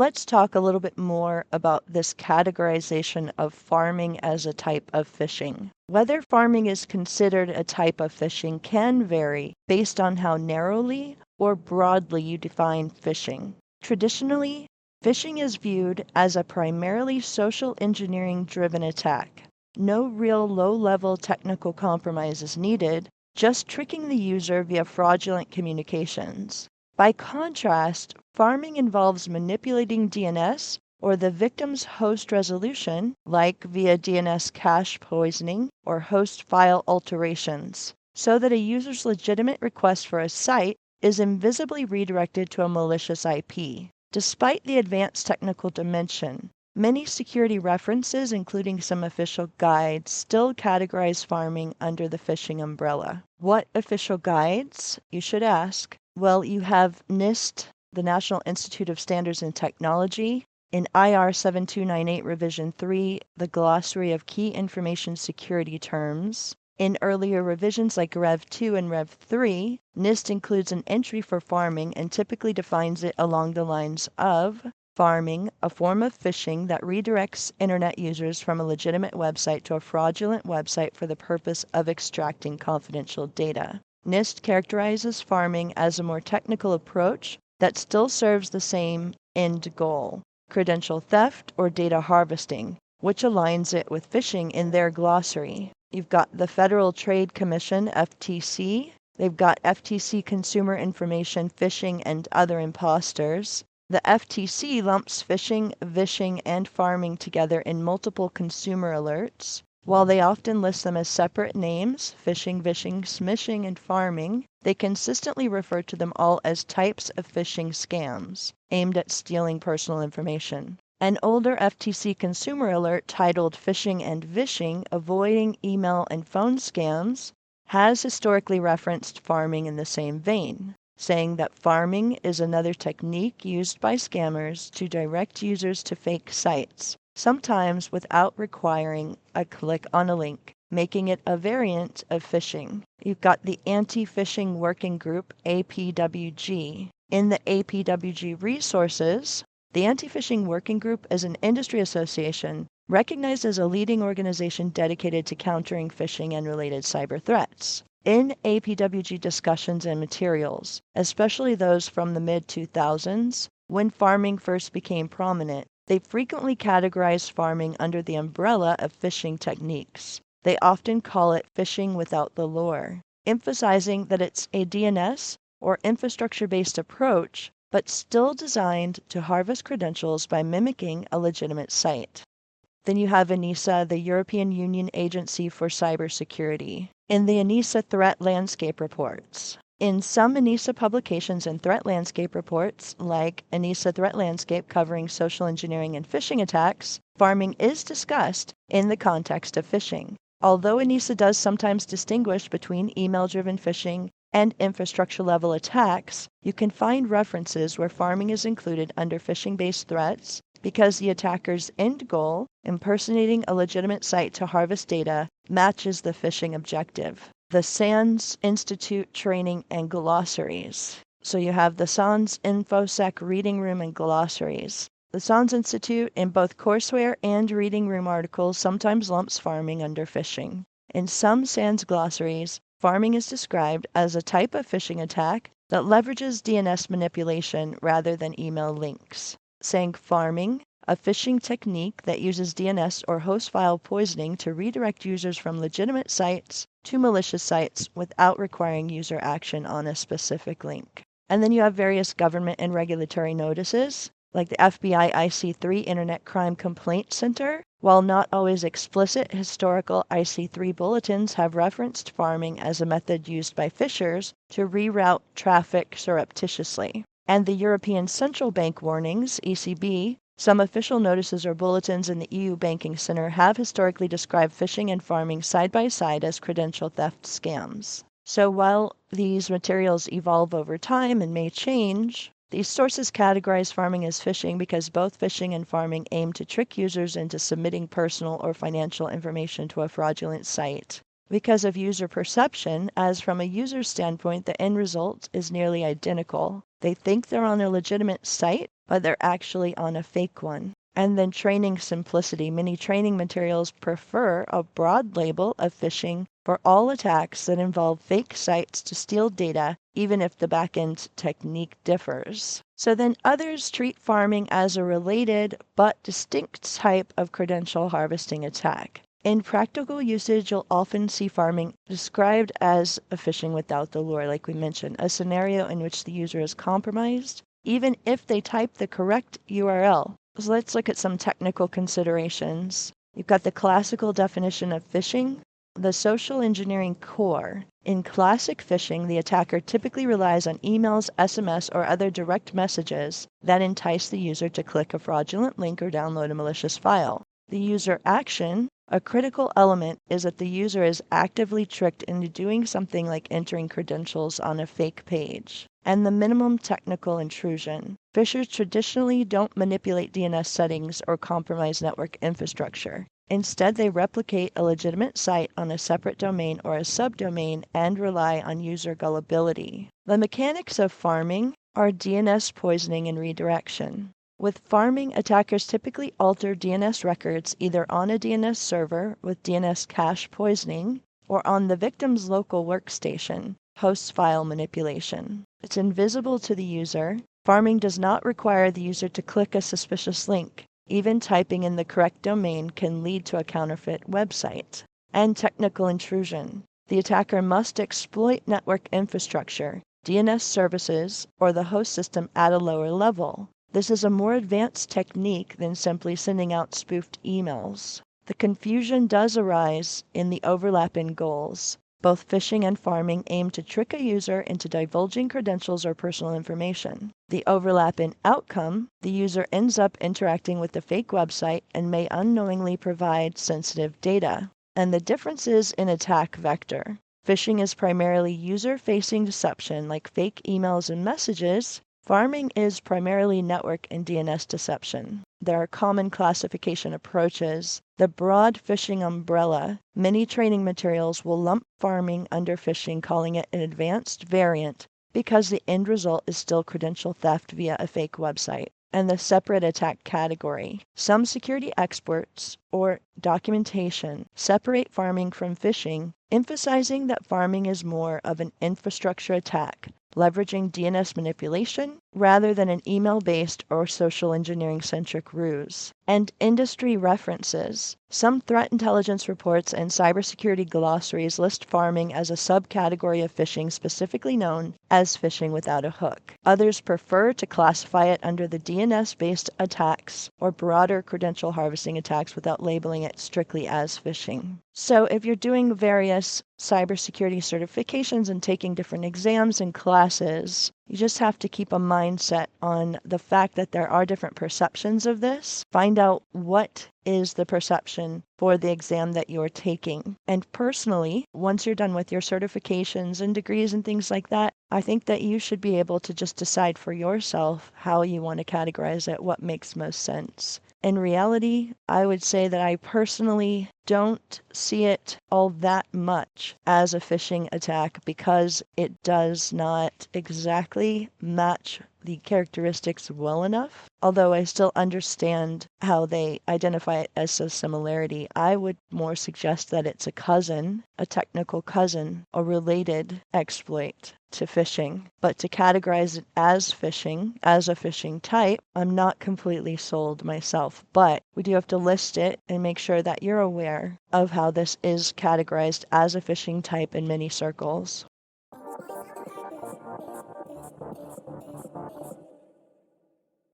let's talk a little bit more about this categorization of farming as a type of phishing. Whether farming is considered a type of phishing can vary based on how narrowly or broadly you define phishing. Traditionally, phishing is viewed as a primarily social engineering driven attack. No real low-level technical compromise is needed, just tricking the user via fraudulent communications. By contrast, farming involves manipulating DNS or the victim's host resolution, like via DNS cache poisoning or host file alterations, so that a user's legitimate request for a site is invisibly redirected to a malicious IP. Despite the advanced technical dimension, many security references, including some official guides, still categorize farming under the phishing umbrella. What official guides, you should ask? Well, you have NIST, the National Institute of Standards and Technology, in IR 7298 Revision 3, the Glossary of Key Information Security Terms. In earlier revisions like Rev 2 and Rev 3, NIST includes an entry for farming and typically defines it along the lines of farming, a form of phishing that redirects internet users from a legitimate website to a fraudulent website for the purpose of extracting confidential data. NIST characterizes farming as a more technical approach that still serves the same end goal, credential theft or data harvesting, which aligns it with phishing in their glossary. You've got the Federal Trade Commission, FTC. They've got FTC Consumer Information, Phishing, and Other Imposters. The FTC lumps phishing, vishing, and farming together in multiple consumer alerts. While they often list them as separate names, phishing, vishing, smishing, and farming, they consistently refer to them all as types of phishing scams aimed at stealing personal information. An older FTC consumer alert titled Phishing and Vishing, Avoiding Email and Phone Scams, has historically referenced farming in the same vein, saying that farming is another technique used by scammers to direct users to fake sites, sometimes without requiring a click on a link, making it a variant of phishing. You've got the Anti-Phishing Working Group, APWG. In the APWG resources, the Anti-Phishing Working Group is an industry association recognized as a leading organization dedicated to countering phishing and related cyber threats. In APWG discussions and materials, especially those from the mid-2000s, when farming first became prominent, they frequently categorized farming under the umbrella of phishing techniques. They often call it phishing without the lure, emphasizing that it's a DNS or infrastructure-based approach, but still designed to harvest credentials by mimicking a legitimate site. Then you have ENISA, the European Union Agency for Cybersecurity. In the ENISA Threat Landscape Reports. In some ENISA publications and threat landscape reports, like ENISA Threat Landscape covering social engineering and phishing attacks, farming is discussed in the context of phishing. Although ENISA does sometimes distinguish between email-driven phishing and infrastructure-level attacks, you can find references where farming is included under phishing-based threats because the attacker's end goal, impersonating a legitimate site to harvest data, matches the phishing objective. The SANS Institute Training and Glossaries. So you have the SANS InfoSec Reading Room and Glossaries. The SANS Institute, in both courseware and reading room articles, sometimes lumps farming under phishing. In some SANS glossaries, farming is described as a type of phishing attack that leverages DNS manipulation rather than email links, saying farming, a phishing technique that uses DNS or host file poisoning to redirect users from legitimate sites to malicious sites without requiring user action on a specific link. And then you have various government and regulatory notices, like the FBI IC3 Internet Crime Complaint Center. While not always explicit, historical IC3 bulletins have referenced farming as a method used by phishers to reroute traffic surreptitiously. And the European Central Bank Warnings, ECB, some official notices or bulletins in the EU Banking Center have historically described phishing and farming side by side as credential theft scams. So while these materials evolve over time and may change, these sources categorize farming as phishing because both phishing and farming aim to trick users into submitting personal or financial information to a fraudulent site. Because of user perception, as from a user standpoint the end result is nearly identical, They think they're on a legitimate site, but they're actually on a fake one. And then training simplicity. Many training materials prefer a broad label of phishing for all attacks that involve fake sites to steal data, even if the backend technique differs. So then others treat pharming as a related but distinct type of credential harvesting attack. In practical usage, you'll often see pharming described as a phishing without the lure, like we mentioned, a scenario in which the user is compromised, even if they type the correct URL. So let's look at some technical considerations. You've got the classical definition of phishing, the social engineering core. In classic phishing, the attacker typically relies on emails, SMS, or other direct messages that entice the user to click a fraudulent link or download a malicious file. The user action, a critical element, is that the user is actively tricked into doing something like entering credentials on a fake page. And the minimum technical intrusion. Phishers traditionally don't manipulate DNS settings or compromise network infrastructure. Instead, they replicate a legitimate site on a separate domain or a subdomain and rely on user gullibility. The mechanics of pharming are DNS poisoning and redirection. With pharming, attackers typically alter DNS records either on a DNS server with DNS cache poisoning or on the victim's local workstation, host file manipulation. It's invisible to the user. Pharming does not require the user to click a suspicious link. Even typing in the correct domain can lead to a counterfeit website. And technical intrusion. The attacker must exploit network infrastructure, DNS services, or the host system at a lower level. This is a more advanced technique than simply sending out spoofed emails. The confusion does arise in the overlap in goals. Both phishing and pharming aim to trick a user into divulging credentials or personal information. The overlap in outcome, the user ends up interacting with the fake website and may unknowingly provide sensitive data. And the differences in attack vector. Phishing is primarily user-facing deception like fake emails and messages. Pharming is primarily network and DNS deception. There are common classification approaches. The broad phishing umbrella. Many training materials will lump pharming under phishing, calling it an advanced variant because the end result is still credential theft via a fake website. And the separate attack category. Some security experts or documentation separate pharming from phishing, emphasizing that pharming is more of an infrastructure attack, leveraging DNS manipulation rather than an email-based or social engineering-centric ruse. And industry references. Some threat intelligence reports and cybersecurity glossaries list pharming as a subcategory of phishing specifically known as phishing without a hook. Others prefer to classify it under the DNS-based attacks or broader credential harvesting attacks without labeling it strictly as phishing. So if you're doing various cybersecurity certifications and taking different exams and classes, you just have to keep a mindset on the fact that there are different perceptions of this. Find out what is the perception for the exam that you're taking. And personally, once you're done with your certifications and degrees and things like that, I think that you should be able to just decide for yourself how you want to categorize it, what makes most sense. In reality, I would say that I personally don't see it all that much as a phishing attack because it does not exactly match the characteristics well enough. Although I still understand how they identify it as a similarity, I would more suggest that it's a cousin, a technical cousin, a related exploit to phishing. But to categorize it as phishing, as a phishing type, I'm not completely sold myself. But we do have to list it and make sure that you're aware of how this is categorized as a phishing type in many circles.